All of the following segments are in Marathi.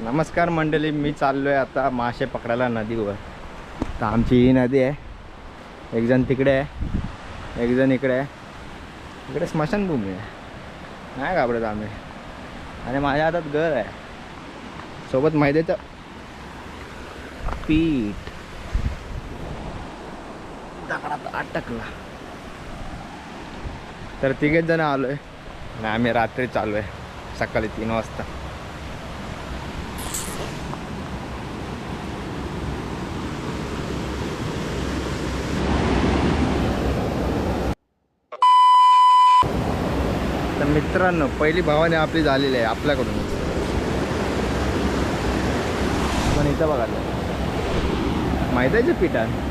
नमस्कार मंडळी, मी चाललो आहे आता मासे पकडायला नदीवर. तर आमची ही नदी आहे. एक जण तिकडे आहे, एक जण इकडे आहे. इकडे स्मशानभूमी आहे, नाही घाबरत आम्ही. आणि माझ्या हातात घर आहे, सोबत मैद्याचं पीठ. दगडात अटकला. तर तिघेच जण आलो आहे आणि आम्ही रात्री चालू आहे सकाळी 3 वाजता. तर मित्रांनो, पहिली भावाने आपली झालेली आहे आपल्याकडून. पण इथं बघा मैद्याचे पीठ आहे.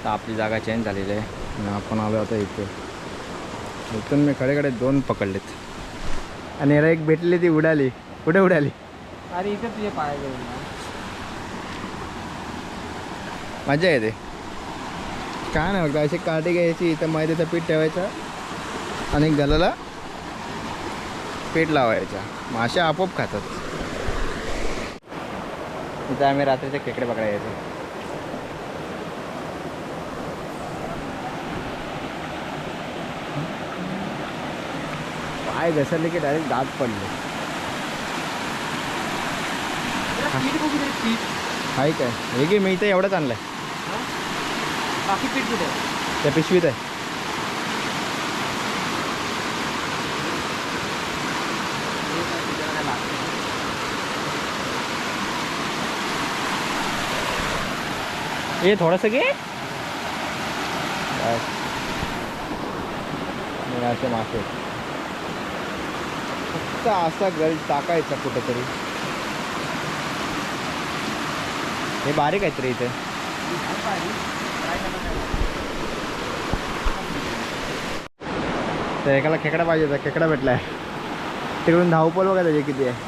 तर आपली जागा चेंज झालेली आहे आणि आपण आलो आता इथे. इथून मी खडे 2 पकडलेत आणि याला एक भेटली, ती उडाली. कुठे उडाली? अरे इथे तुझे पाय गेले. मजा येते. काय नाही बघा, अशी काठी घ्यायची, इथं मैद्याचं पीठ ठेवायचं आणि गलाला पीठ लावायचं. मासे आपोआप खातात. इथं आम्ही रात्रीचे खेकडे पकडायचे. पाय घसरले की डायरेक्ट दात पडले. आहे काय? हे की मी इथं एवढंच आणलंय. बाकी पीठ कुठे? त्या पिशवीत आहे. ये थोडंसं घे. असे मासे फक्त असा गल टाकायचा कुठंतरी. हे बारीक आहेत रे इथे. तर एकाला खेकडा पाहिजे होता, खेकडा भेटलाय. तिकडून धावपळ बघा त्याची किती आहे.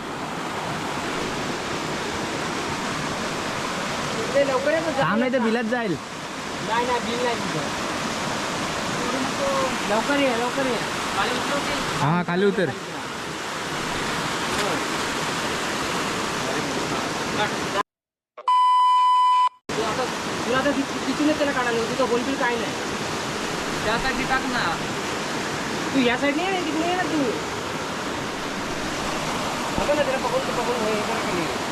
काम नाही तर बिलात जाईल. नाही नाही, बिल नाही तिथं. लवकर ये, लवकर ये. हा, खाली उतर. तुला आता तिथूनच त्याला काढायला होती, तो बोलतील काय नाही. त्यासाठी टाक ना. तू या साईडने ये, तिकडे ये ना तू. बघा ना, त्याला पकडून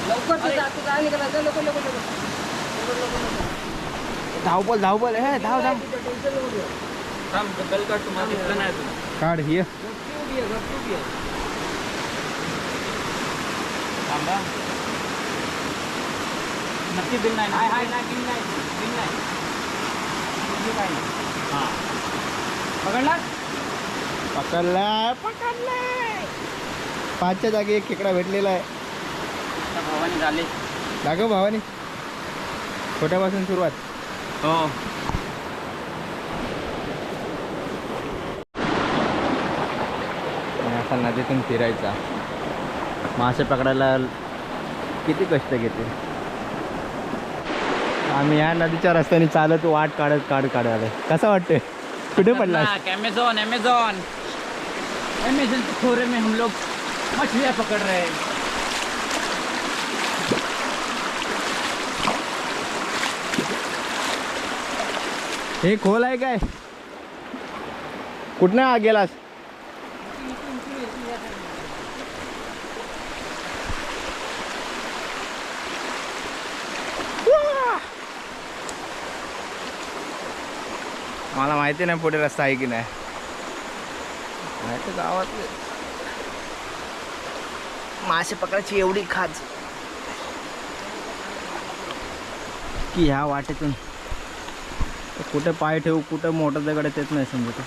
लवकर काय निघाला. लवकर लवकर लवकर. धावपळ हे धाव. काढ ही. नक्की बिल नाही. हाय नाही, बिल नाही, बिल नाही. काय नाही. हां, पकडलाय. 5च्या जागी 1 खेकडा भेटलेला आहे. भावाने झाले. दाखव भावानी. छोट्यापासून सुरुवात. हो. असा नदीतून फिरायचा. मासे पकडायला किती कष्ट घेते. आम्ही या नदीच्या रस्त्याने चालत वाट काढत आलोय. कसं वाटतंय? कुठे पडला? अमेज़न के खोरे में हम लोग मछलियाँ पकड़ रहे हैं. हे खोल आहे काय? कुठनं गेलास? मला माहिती नाही पुढे रस्ता आहे की नाही. तर गावात मासे पकडायची एवढी खाज की ह्या वाटेतून कुठे पाय ठेवू, कुठं मोठं दगड तेच नाही समजत.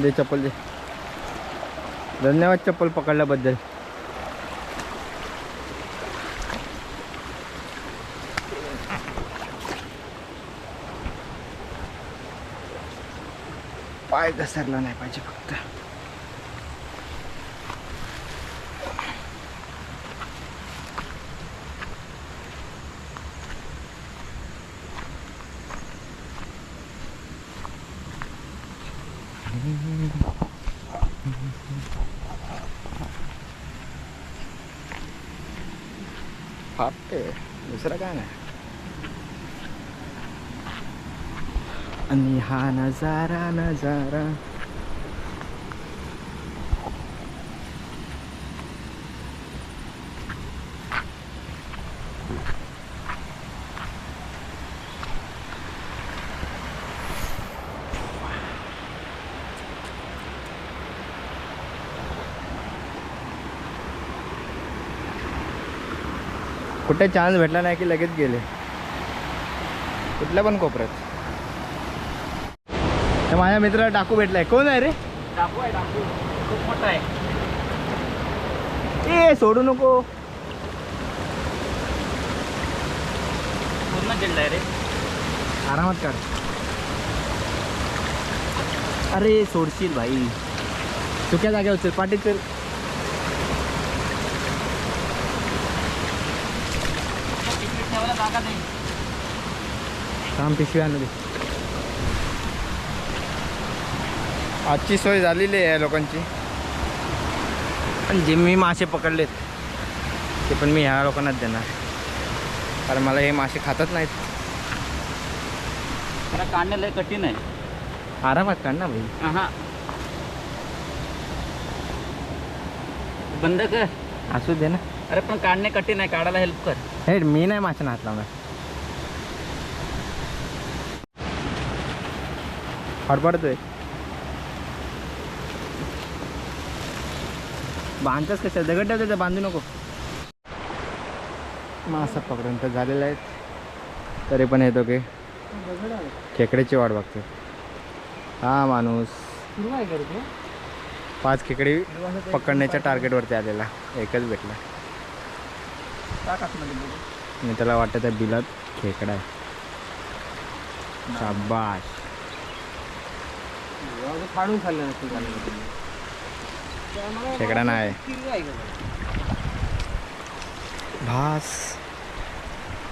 दे चप्पल दे. धन्यवाद चप्पल पकडल्याबद्दल. पाय घसरला नाही पाहिजे फक्त. फाटते दुसरं काय नाही. आणि हा नजारा नजारा कुठे चान्स भेटला नाही की लगेच गेले कुठल्या पण कोपऱ्यात. तर माझ्या मित्राला डाकू भेटलाय. कोण आहे रे? डाकू आहे, डाकू खूप मोठा आहे. ए सोडू नको. पूर्ण जिल्हा आहे रे. आरामात काढ. अरे सोडशील भाई. चुक्या जागेवर चल पाठी चल. पिकनिक ठेवायला जागा नाही. काम पिशवी आणू दे. आजची सोय झालेली आहे लोकांची. पण जे मी मासे पकडलेत ते पण मी ह्या लोकांनाच देणार कारण मला हे मासे खातच नाहीत. त्याला काढणं लय कठीण आहे. आरामात काढ ना भाई. हा बंद कर. असू दे ना. अरे पण काढणे कठीण आहे, काढायला हेल्प कर. हे मी नाही माशांना हात लावणार. हडबडतोय. बांधताच कसं दगड ठेवते बांधू नको. मासा पकडून तर झालेला आहेत तरी पण येतो की खेकड्याची वाट बघतो हा माणूस. 5 खेकडी पकडण्याच्या टार्गेटवरती आलेला. एकच भेटला. मी त्याला वाटतं त्या बिलात खेकडा आहे. शाबाश. फाडून खाल्लं खेकडा नाही भास.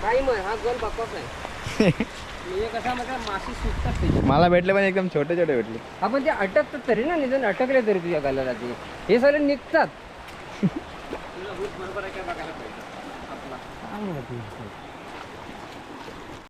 काही मग हा गल बापास आहे. म्हणजे कसा म्हणजे मासे सुटतात त्याची. मला भेटले पण एकदम छोटे छोटे भेटले. हा पण ते अटकतात तरी ना. निदान अटकले तरी तुझ्या गालाला ते. हे सगळे निघतात. तुझा भूत बरोबर आहे काय बघायला पाहिजे आपला.